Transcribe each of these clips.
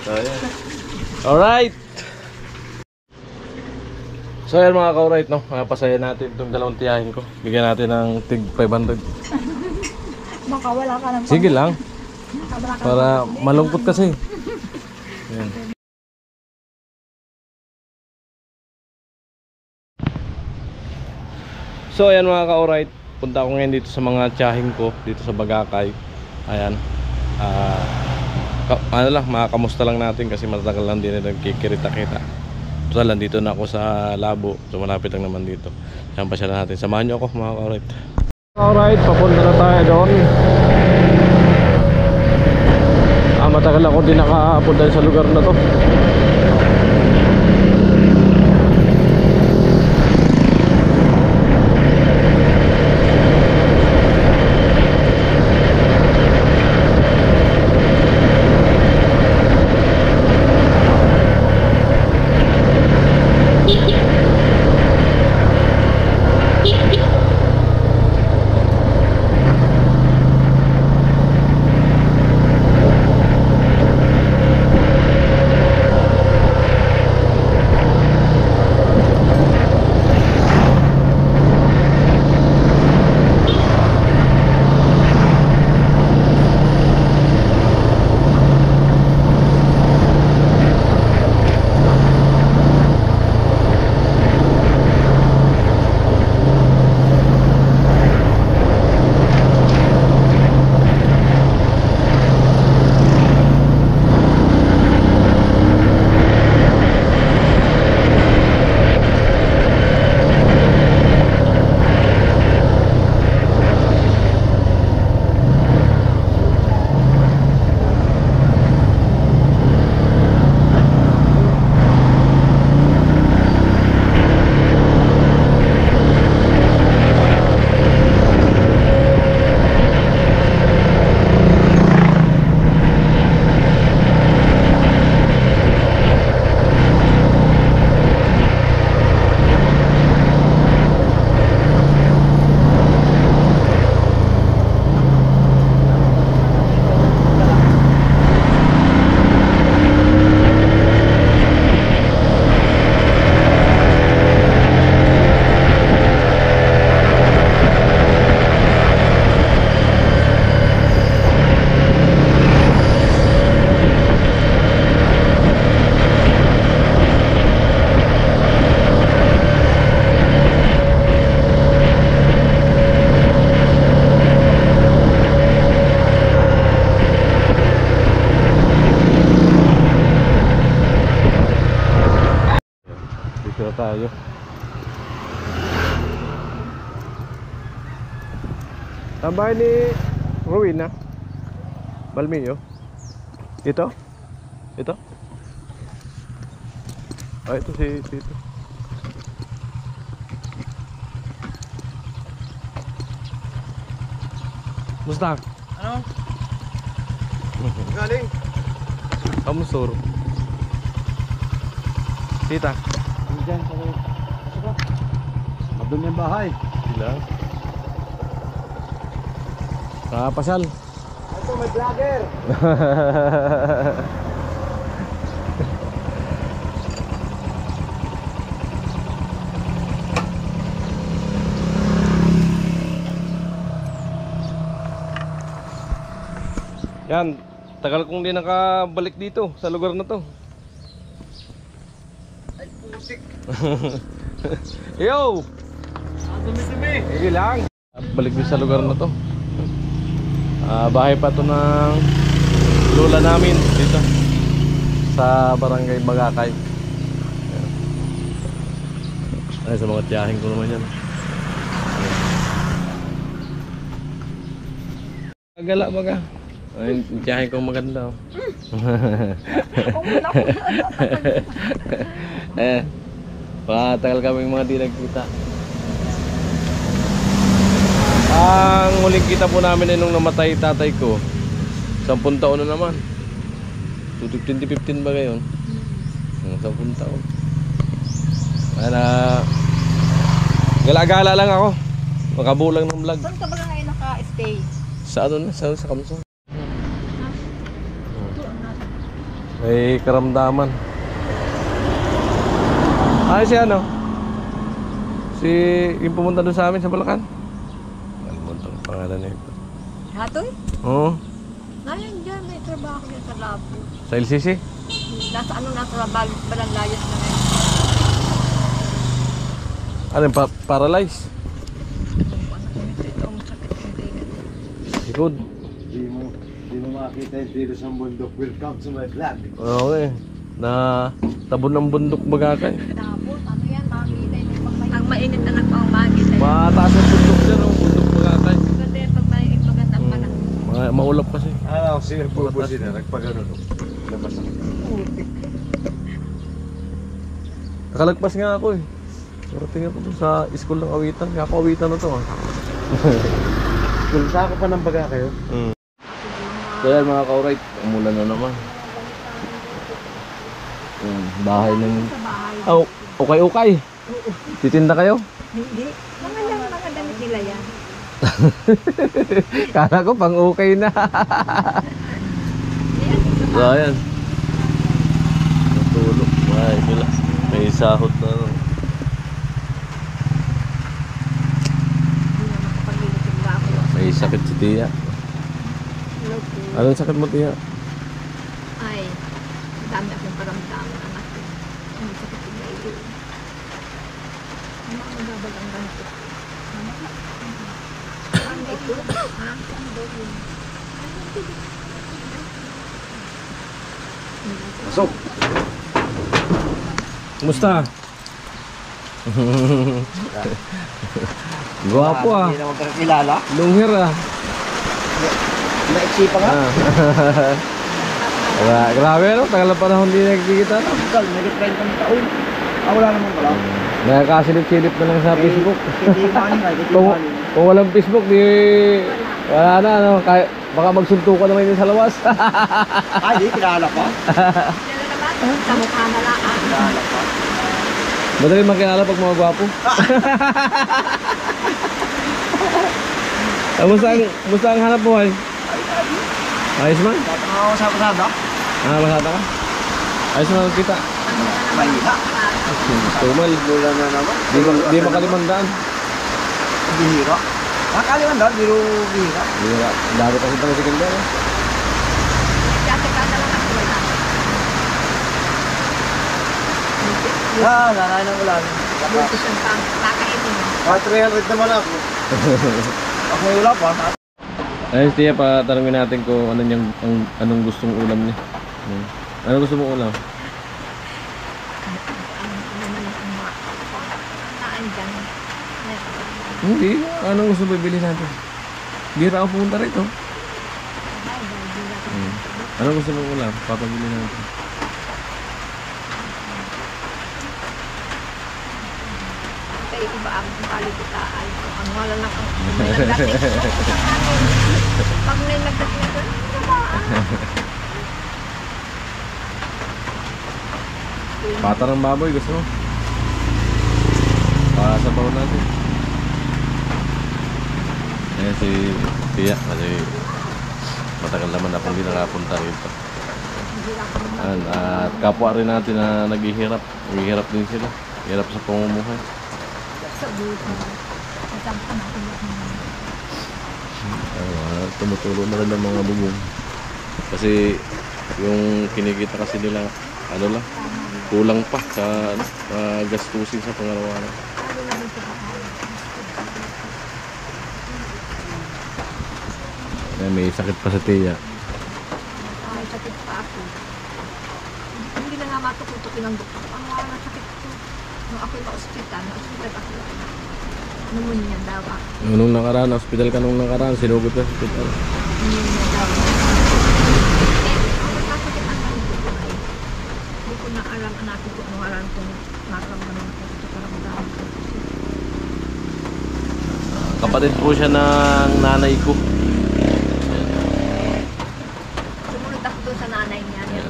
So, yan. Alright. So yan mga ka-alright, no? Pasaya natin itong dalawang tiyahin ko. Bigyan natin ng tig 500. Baka wala ka ng Sige lang. Para malungkot kasi. Yan. So ayan mga ka-alright, punta ako ngayon dito sa mga tiyahin ko dito sa Bagakay. Ayan. Ano lang, makakamusta lang natin kasi matagal lang din na nagkikirita-kita. So nandito na ako sa Labo. So malapit lang naman dito. Saan pa siya natin. Samahan nyo ako mga ka-alright. Alright, papunta na tayo doon. Matagal ako din nakapunta sa lugar na to. Tayo. Tambay ni Rowena Balmillo. Ito? Ito? Ah, ito si Tito. Musta? Ano? Galing? Kamusuro. Tita. Diyan sa pasok ka. Madumi ang bahay. Sila. Pasal. Ito may vlogger. Yan, tagal kong di nakabalik dito sa lugar na to. Ay putik. Yo! Ang dumi-dumi. Sige lang. Balik din sa lugar na to. Bahay pa to ng lola namin dito sa barangay Bagakay. Ay, sa mga tiyahin ko naman yan. Gala baga. Ay, tiyahin ko maganda. Patagal kami mga di nagkita. Ang huling kita po namin ay nung namatay tatay ko. 10 taon na naman. 2015 ba ngayon? 10 taon. Gala-gala lang ako. Makabulang ng vlog. Saan ka ba ngayon naka-stay? Sa ano na? Sa Kamsong. May karamdaman. Ay, si ano? Si yung pumunta doon sa amin sa Bulacan. Alimutan ang pangalan nito. Hatoy? Oo. Ngayon dyan, may trabaho yan sa labo. Sa LCC? Nasa ano, nasa Balanlayas na ngayon. Ano yung paralyzed? Ito ang sakit ng tingin. Likod. Di mo makakita yung dito sa bundok. Welcome to my vlog. Oo eh. Na tabon ng bundok bagakay. Tapos, ano yan, makikita yung ang mainit na nagpamagit. Mataas ang bundok dyan, oh. Bundok bagakay. Maganda yan pag mainit magandang panahon. Maulap kasi. Ano, sino pupusin na? Nagpagano no? Labas ako. Nakalagpas nga ako eh. Narating ako dun sa school ng awitan. Kaya ako awitan na to ah. Kung sa ako pa ng baga kayo. So yan mga ka-alright, umulan na naman. Bahay ng... Sa bahay. Oh, ukay-ukay. Titinda kayo? Hindi. Mga damit nila yan. Kala ko pang ukay na. So ayan. Natulog. Ay, sila. May sahod na. No? May sakit si Tia. Anong sakit mo, Tia? Ay, dami akong paramdaman anak ko. Ang sakit ng baby. Ano ang magabag ang ganito? Ano ito? Ha? Pasok! Kumusta? Gwapo ah. Hindi naman kakilala. Long hair ah. Naiksi pa nga. Grabe no, tagal na panahon hindi nagkikita no. Tagal, nag-trend kami taon. Wala naman pala. Nakakasilip-silip na lang sa Facebook. Hindi maning ay, hindi Kung, maning. kung walang Facebook, di wala na no. Kaya, baka magsuntukan naman yun sa lawas. Ay, di, kilala pa. Sa mukha na lang. Kilala pa. Madali makilala pag mga gwapo. Musta ang hanap buhay? Ayos man? Tatang ako sa pasada. Masata ka? Ayos man kita. Mahina. Tumal. Bulan na naman. Di makalimandaan. Bihira. Nakaliman daw, biro bihira. Bihira. Dami kasi pang sikindero. Kasi ka na lang ako wala. Nanay ng ulan. Butis ang kakainin. 300 naman ako. Ako may wala pa. Ayos Tia, patanungin natin kung anong gustong ulam niya. Anong gusto mong ulam? Hindi. Anong gusto bibili natin? Bira ako pumunta rito. Anong gusto mong ulam? Papabili natin. Kaya iba ang palikitaan. Ang wala lang ang pag may nagdating ito, Pata ng baboy, gusto mo? Pasabaw natin. Ayan si Tia, kasi matagal naman akong hindi nakapunta rito. At kapwa rin natin na naghihirap. Naghihirap din sila. Hirap sa pamumuhay. sa buto. Nasampan natin Tumutulong na rin ng mga bubong. Kasi yung kinikita kasi nila, ano lang, kulang pa sa gastusin sa pangaraw-araw. May sakit pa sa Tia. Ay, sakit pa ako. Hindi na nga matukutukin ng doktor. Ang wala na sakit ko. Nung ako'y na-hospital ako. Pneumonia daw ako. Nung nakaraan, hospital ka nung nakaraan, sinugod ka sa hospital. Pneumonia daw ako. Ang nagkasakit ang ganito ko ay hindi ko na alam natin kung anong alam kung nakaramdaman ko ito karamdaman ko. Kapatid po siya ng nanay ko. Sumunod ako doon sa nanay niya.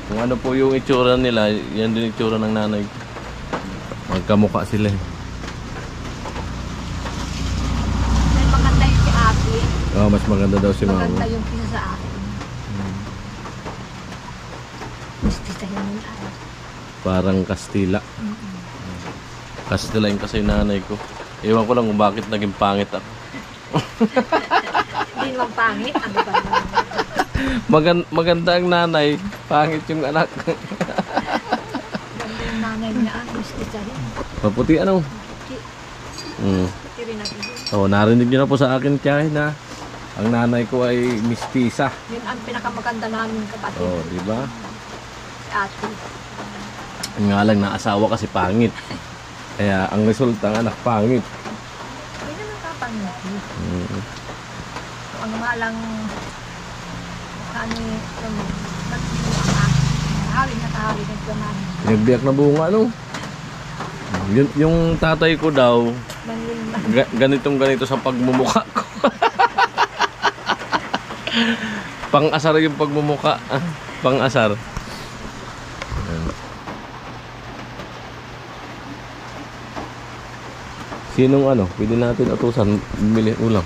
Kung ano po yung itsura nila, yan din itsura ng nanay ko. Magkamukha sila eh. May maganda yung si ate. Oh, mas maganda daw si mama. Maganda yung kisa sa akin. Mistisa yun ay. Parang Kastila. Kastila yung kasi yung nanay ko. Ewan ko lang kung bakit naging pangit ako. Hindi naman pangit. Ano ba naman? Maganda ang nanay, pangit yung anak. Ganda yung nanay niya. Mistisa rin. Maputi ano? Pati rin ang iyo. Oh, narinig niyo na po sa akin tiyahin na ang nanay ko ay mistisa. Yun ang pinakamaganda namin kapatid. Oh, di ba? Si ate. Ang nga lang na asawa kasi pangit. Kaya ang resulta ng anak pangit. Hindi naman kapangit. Mm. Ang malang kani hawin na kahawin ng namin. Pinagbiyak na bunga ano? Yung tatay ko daw, ganito sa pagmumuka ko. Pang-asar yung pagmumuka. Pang-asar. Ayan. Sinong ano? Pwede natin utusan bumili ulam.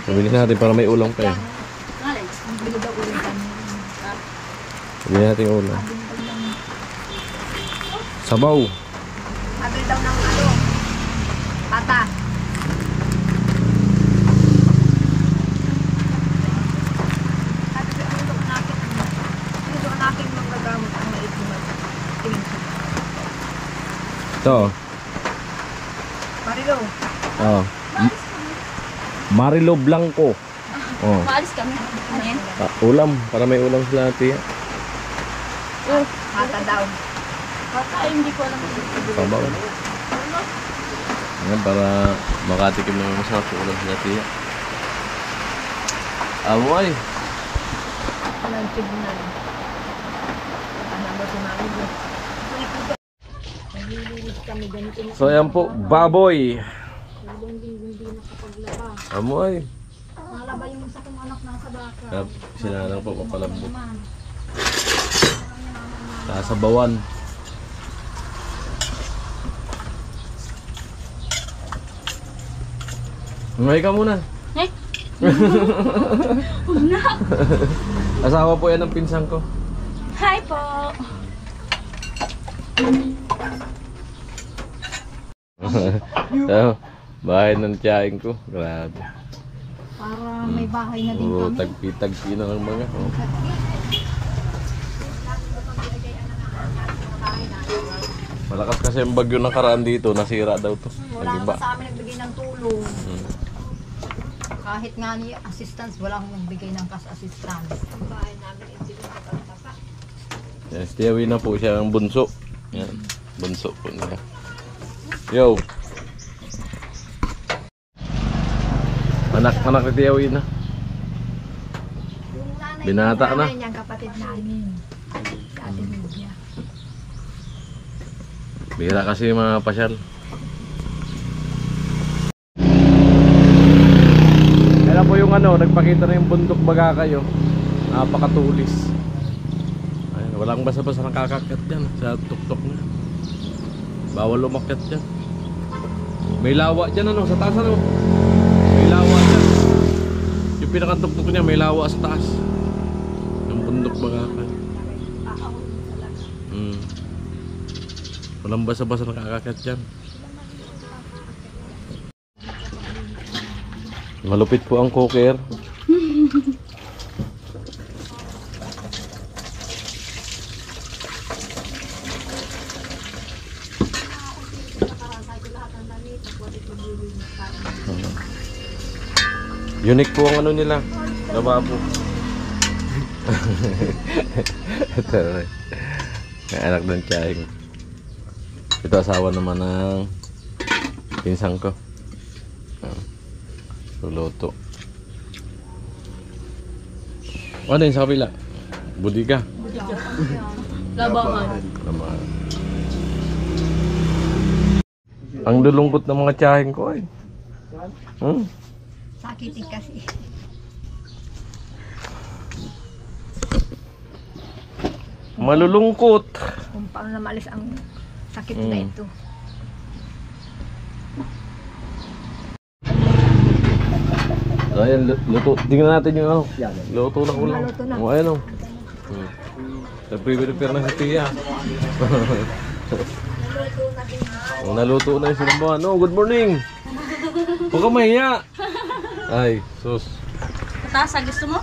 Bumili natin para may ulam kayo. Ang bilo daw ulit kami. Bumili natin ulam. Sabaw. Sabi daw ng ano, pata. Sabi ko, ano doon natin, ano doon natin magagamot ang maitimag. Tingin ko. Ito. Marilo, Oh. Marilo Blanco. Oh. Maalis kami. Ano yan? Ulam. Para may ulam sila tiya. pata daw. Baka hindi ko alam kung Sabaw. Ayan, para makatikim ng masarap yung ulam sila tiya. Amoy. Anong tribunal? Ano ba si Marilo? Naglililig kami ganito na. So ayan po, baboy. Hindi nakapaglaba. Amoy. Nalaba yung isa kong anak nasa baka. Yep, sinanang po papalambot. Sasabawan. Umay ka muna. Eh? Huwag na. Asawa po yan ng pinsan ko. Hi po. So, bahay ng tiyahin ko. Grabe. Para may bahay na din Puro kami. tagpi-tagpi na ng mga. Oh. Malakas kasi ang bagyo nakaraan dito. Nasira daw to. Wala Nag-iba. naman sa amin nagbigay ng tulong. Hmm. Kahit nga ni assistance, wala akong nagbigay ng cash assistance. Ang bahay namin, hindi ko nakatapa. Yan, Tiyawi na po siya ang bunso. Yan, bunso po niya. Yo! Anak ni Tiyawi na. Yung nanay, Binata yung na. nanay niyang kapatid namin. Sa ating media. Bihira kasi yung mga pasyal. Kaya po yung ano, nagpakita na yung bundok baga kayo. Napakatulis. Ayun, walang basa-basa nakakakyat dyan sa tuktok na. Bawal umakyat dyan. May lawa dyan ano, sa taas ano. May lawa dyan. Yung pinakatuktok niya may lawa sa taas. Yung bundok baga kayo. Walang basa-basa nakakakyat dyan. Malupit po ang cooker. Unique po ang ano nila. Lababo. Ito. Anak ng tiyahing. Ito asawa naman ng pinsang ko. Luluto. Ano yun sa kapila? Budiga. Labangan. Labangan. Ang lulungkot ng mga tiyahing ko ay. Sakitin kasi. Malulungkot. Kung paano na maalis ang sakit na ito. So ayan, luto. Tingnan natin yung ano. Luto na ulam. Luto na. O ayan o. Nag-prepare na si Tia. Oh, naluto na yung sinambuhan. Oh, good morning. Huwag kang mahiya. Ay, sus. Tasa, gusto mo?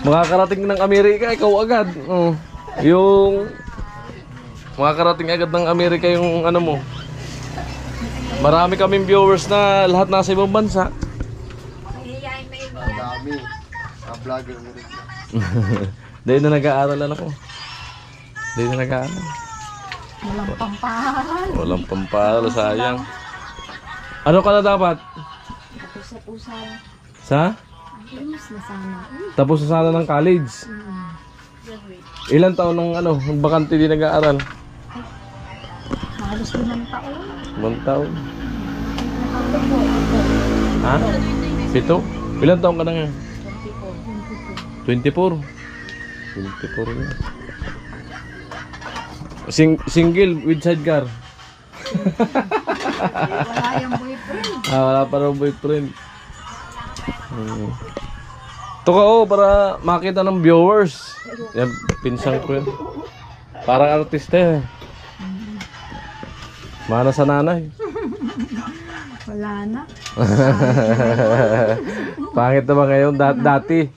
Makakarating ng Amerika, ikaw agad. Oh. Yung makakarating agad ng Amerika yung ano mo. Marami kaming viewers na lahat nasa ibang bansa. Mahihiyain, Ang mahihiyain. dami. Ang vlogger mo rin. Dahil na nag-aaral ako. Dahil na nag-aaral. Walang pampahal. Walang pampalo, sayang. Ano ka na dapat? Usap-usap. Sa? Imus na sana. Tapos na sana ng college. Ilan taon ng ano, ng bakante di nag-aaral? Halos 5 taon. 1 taon. Nakatupo ako. Ha? 7? Ilan taon ka na ngayon? 24. 24 na. Single with sidecar. Wala yung boyfriend. Wala pa raw boyfriend. Ito ka para makita ng viewers. Yan, pinsang ko yun. Parang artista eh. Mana sa nanay. Wala na. Pangit naman ngayon, dati.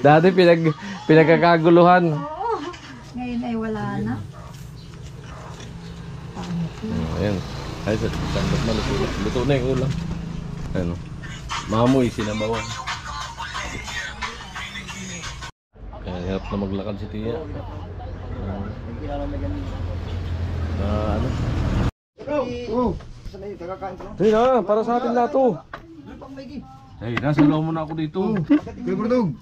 Dati pinagkakaguluhan. Oo. Ngayon ay wala na. Ayan. Ay, sandot na luto. Luto na yung ulam. Ano? Mamoy, sinabawan. Kaya hirap na maglakad si Tia. Ano? Hey na, para sa atin lahat to. Hey, nasa loob mo na ako dito. Kuya Burdog.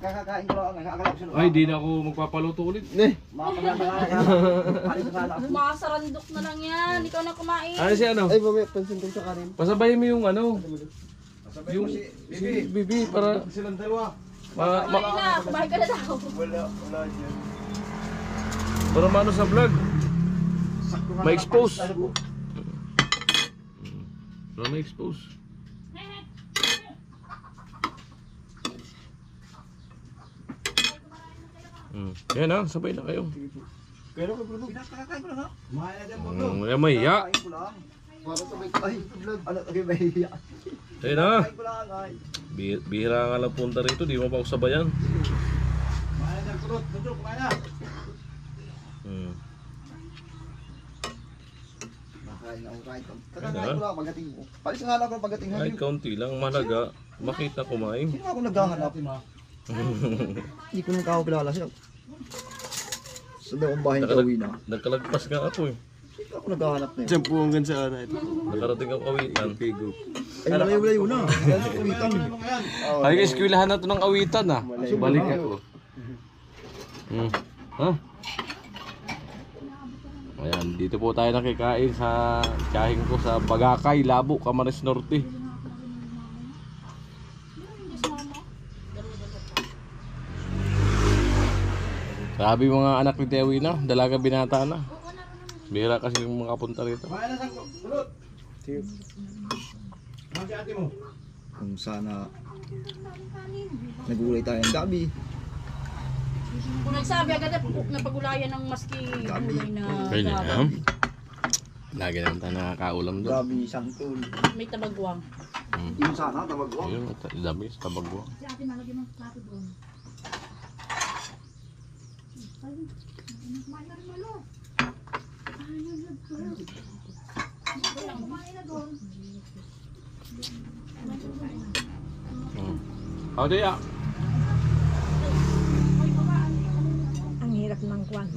Ay, di na ako magpapaluto ulit. Masarandok na lang yan. Ikaw na kumain. Ano si ano? Ay, mamaya, pansin ko sa kanin. Pasabayin mo yung ano. Yung si Bibi para Silang dalawa. Kumain na. Kumain ka na daw. Wala dyan. para maano sa vlog. Ma-expose. Para ma-expose. Yan na, sabay na kayo. Pero Kuya Burdog. Pinakakain ko lang ha. Mahal na dyan Burdog. May mahiya. Kain ko lang. Para sabay ko. Ay, vlog. Ano, okay, mahiya. Ayun na. Kain ko lang ay. Bihira nga lang punta rito, di mo pa ako sabayan. Mahal na dyan Burdog. Burdog, kumain na. Makain na ako kahit. Kakakain ko lang pagdating mo. Palis nga lang ako pagdating mo. Kahit kaunti lang, mahalaga. Makita kumain. Sino ako naghahanap? Hindi ko nang kakapilala siya. Sa daw ang bahay ng Kawi na. Nagkalagpas nga ako eh. Sino ako naghahanap na yun? Diyan po hanggang sa ano ito. Nakarating ako awitan. Ay, malayo-layo na. Kawitan. Ay, eskwelahan na ito ng awitan ah. Balik ako. Ha? Ayan, dito po tayo nakikain sa tiyahing ko sa Bagakay, Labo, Camarines Norte. Sabi mga anak ni Tewi na, dalaga binata na. Bihira kasi yung mga punta rito. Kung sana nagulay tayo ng gabi. Kung nagsabi agad na pagulayan ng maski gulay na Kaya gabi. na. Lagi naman tayo nakakaulam doon. Gabi, santol. May tabagwang. Yun sana, tawag ko. Ayun, dami sa tabagwa. How do ya? Ang hirap ng kwan.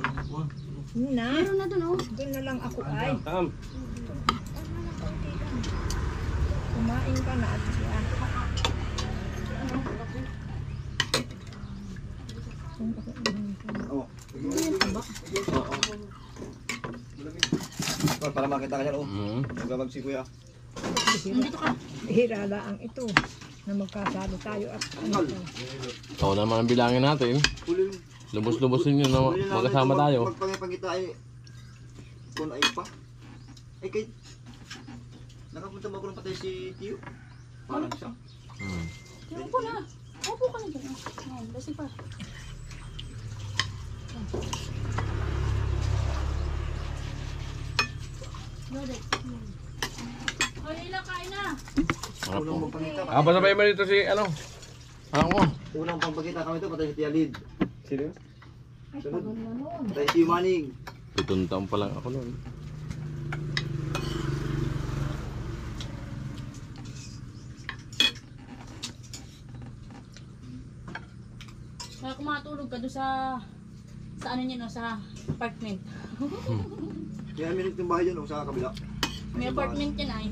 Yun na. Meron na doon oh. Doon na lang ako ay. Kumain ka na at siya. Para makita ka dyan, oh. Mm. Magabag si kuya. Hira ang ito na magkasalo tayo at ano. Ito naman ang bilangin natin. Lubos-lubosin nyo na magkasama tayo. Magpangipangita ay kung ay pa. Ay kay nakapunta mo ko ng patay si Tiyo. Parang siya. Upo na. Upo ka na dyan. Yan, lasing pa. Lodet. O, Leila, kain na. Unang magpakita. Pasabay mo dito si ano? Anak mo. Unang pagpakita kami ito, patay si Tia Lid. Sino? Ay, Sunod. pagod na noon. Patay si Maning. 7 taon pa lang ako noon. Kaya kung matulog ka doon sa ano niya, no, sa apartment. Kaya minit yung bahay yun, sa kabila. May apartment yan ay.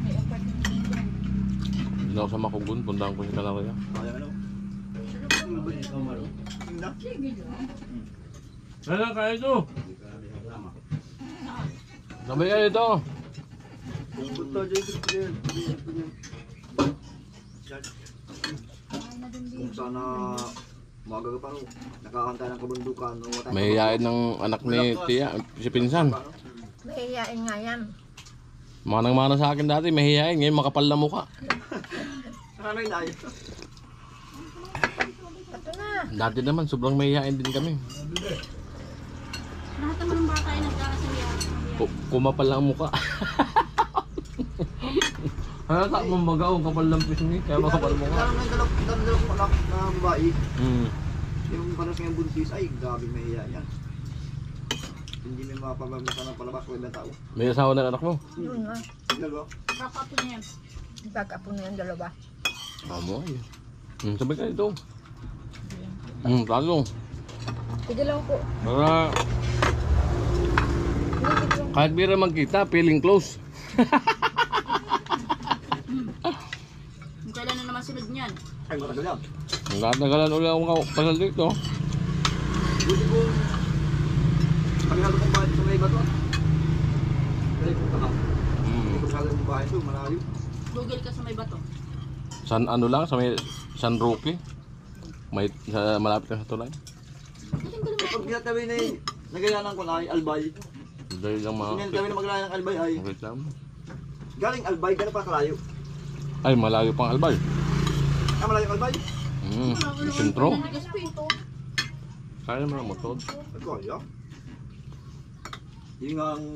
May apartment yan. Hindi na ako sa Makugun, puntahan ko si Kalakaya. Kaya ano? Tingnan. Kaya kaya ito. Sabay kayo ito. Punta dyan, dyan. Kung sana magaga pa no, nakakanta ng kabundukan. May hiyain ng anak ni Tia, si Pinsan. Mahihain nga yan. Manang-mana sa akin dati, may hiyain. Ngayon makapal na mukha. Ano yun ay? Ito na. Dati naman, sobrang may hiyain din kami. Lahat naman ng bata ay nagkakasaya. Kumapal lang ang mukha. Kaya sa mamagaw, kapal lang pisngi, kaya makapal mukha. Kaya may dalawang anak na babae. Hmm. Yung parang sa buntis, ay grabe mahiya yan. Hindi may mapapamasa ng palabas o ibang tao. May asawa na anak mo? Yun nga. Dalawa. Kakapo niya yan. Pag-apo na yung dalawa. Amo ay. Sabay kayo ito. Talo. Sige lang po. Para kahit bira magkita, feeling close. Kung kailan na naman sunod niyan. Ay, matagal yan. Nagagalan ulit akong pasal dito. Buti ko. Kami natin kung bakit sa may bato. Kaya kung taka. Hindi ko sabi mong bahay ito, malayo. Google ka sa may bato. San ano lang, sa may San Roque. May sa malapit lang sa tulay. Pag pinatabi na yun, nagayanan ko na ay albay. Dahil lang mga Pinatabi na maglayan ng albay ay. wait lang. Galing albay, gano'n pa kalayo. Ay, malayo pang albay. Ah, malayo ang albay. Sentro. Gaspi. Kaya mo ang motor. Ay, kaya. Yun nga ang...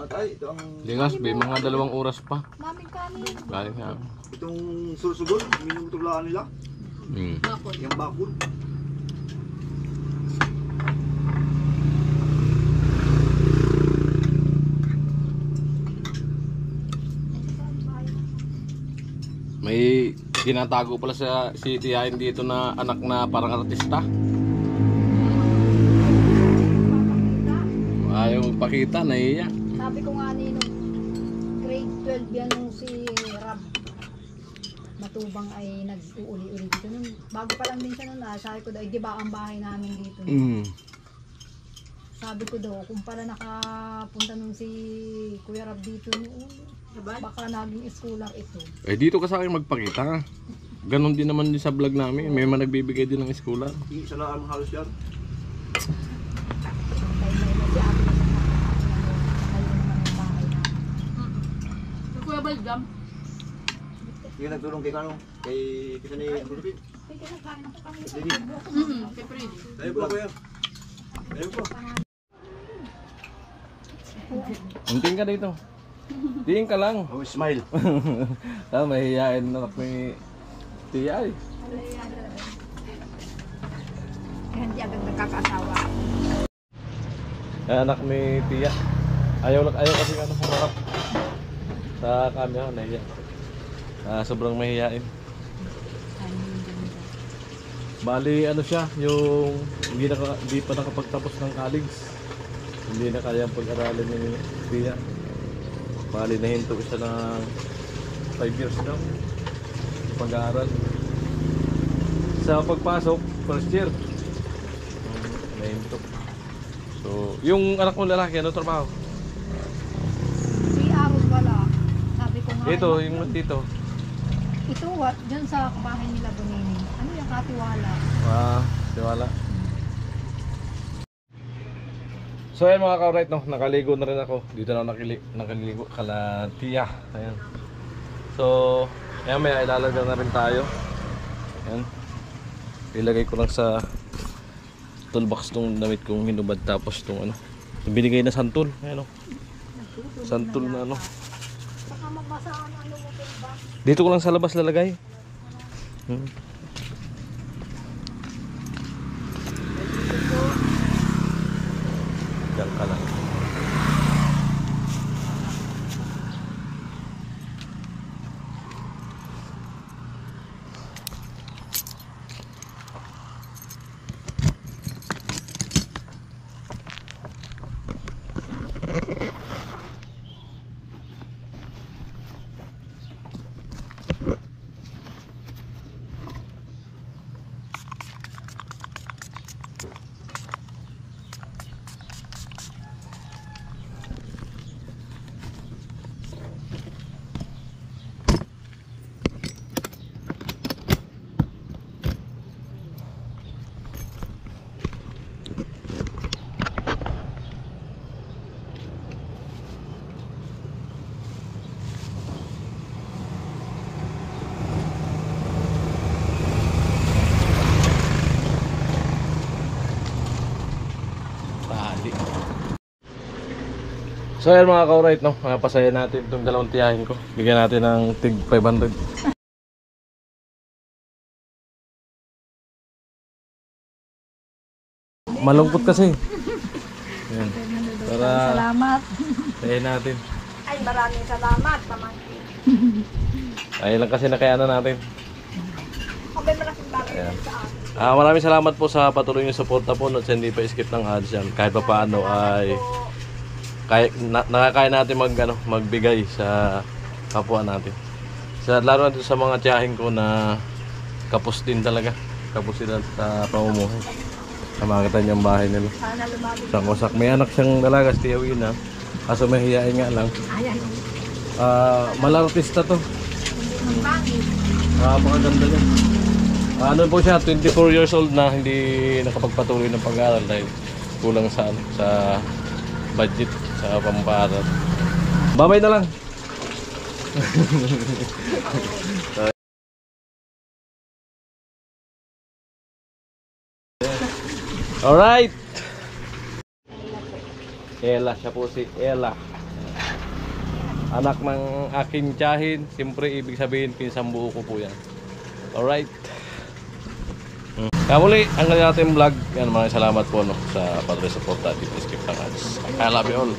At ay, ito ang... Lingas, mga 2 oras pa. Maming kanin. Galing nga. Itong sursugon, minumutulaan nila. Bakod. Yung bakul. May tinatago pala sa si Tiyain dito na anak na parang artista. Ayaw magpakita, nahiya. Sabi ko nga nino, grade 12 yan nung si Rab Matubang ay nag-uuli-uli dito. Nung, bago pa lang din siya nun, sabi ko daw, di ba ang bahay namin dito? Sabi ko daw, kung pala nakapunta nung si Kuya Rab dito noon, baka naging scholar ito. Eh dito ka sa akin magpakita. Ganon din naman din sa vlog namin. May mga nagbibigay din ng scholar. Isa lang ang halos yan. May na si Ate kayo naman ang bahay namin. Sa Kuya Balgam. Yung nagtulong kay Kano, kay kita ni Agustin. Ay, kinakain ako kami. Kay Freddy. Tayo po, kuya. Tayo po. Unting ka dito. Tingin ka lang. Oh, smile. Mahihiyain na anak ni Tia eh. Kaya hindi agad nagkakasawa. Anak ni Tia. Ayaw kasi ano humarap sa camera, nahiya. Sobrang mahihiyain. Bali ano siya, yung hindi pa nakapagtapos ng college. Hindi na kaya pag-aralin ni Tia. Bali nahinto siya ng 5 years daw pag-aaral. Sa pagpasok, first year. Nahinto. So, yung anak mo lalaki, ano trabaho? Si Aaron wala. Sabi ko nga. Ito, yung dito. Ito, what? Diyan sa bahay nila Bonini. Ano yung katiwala? Tiwala. So ayan mga ka-alright, no, nakaligo na rin ako. Dito na ako nakaligo kala tiya. Ayan. So, ayan, may ilalagay na rin tayo. Ayan. Ilagay ko lang sa toolbox tong damit kong hinubad, tapos tong ano, yung binigay na santol. Ayan, oh. Santol na ano. Baka magbasa ang ano mo ba? Dito ko lang sa labas lalagay. Diyan ka lang. So ayan mga ka-alright, no, napasaya natin itong dalawang tiyahin ko. Bigyan natin ng tig 500. Malungkot kasi. Ayan. Para Salamat. sayahin natin. Ay, maraming salamat, pamangkin. Ayun lang kasi nakayanan natin. Abay, malaking bagay sa akin. Maraming salamat po sa patuloy niyo suporta po, at hindi pa skip ng ads yan. Kahit pa paano ay nakakaya natin magbigay sa kapwa natin. Lalo na sa mga tiyahin ko na kapos din talaga. Kapos sila sa pamumuhay. Makita niyo ang bahay nila. Sana lumabig. Sa Kosak. May anak siyang dalaga, si Tiyawin na. Kaso mahihain nga lang. Ayan. Malartista to. Ang pangit. Napakaganda niya. Ano po siya, 24 years old na, hindi nakapagpatuloy ng pag-aaral dahil kulang sa budget sa pampaaral. Babay na lang. Alright. Ella, siya po si Ella. Anak ng aking tiyahin. Siyempre ibig sabihin pinsang buo ko po yan. Alright. Kaya muli, ang natin vlog. Yan, maraming salamat po, no, sa patuloy support at skip ng ads. I love you all.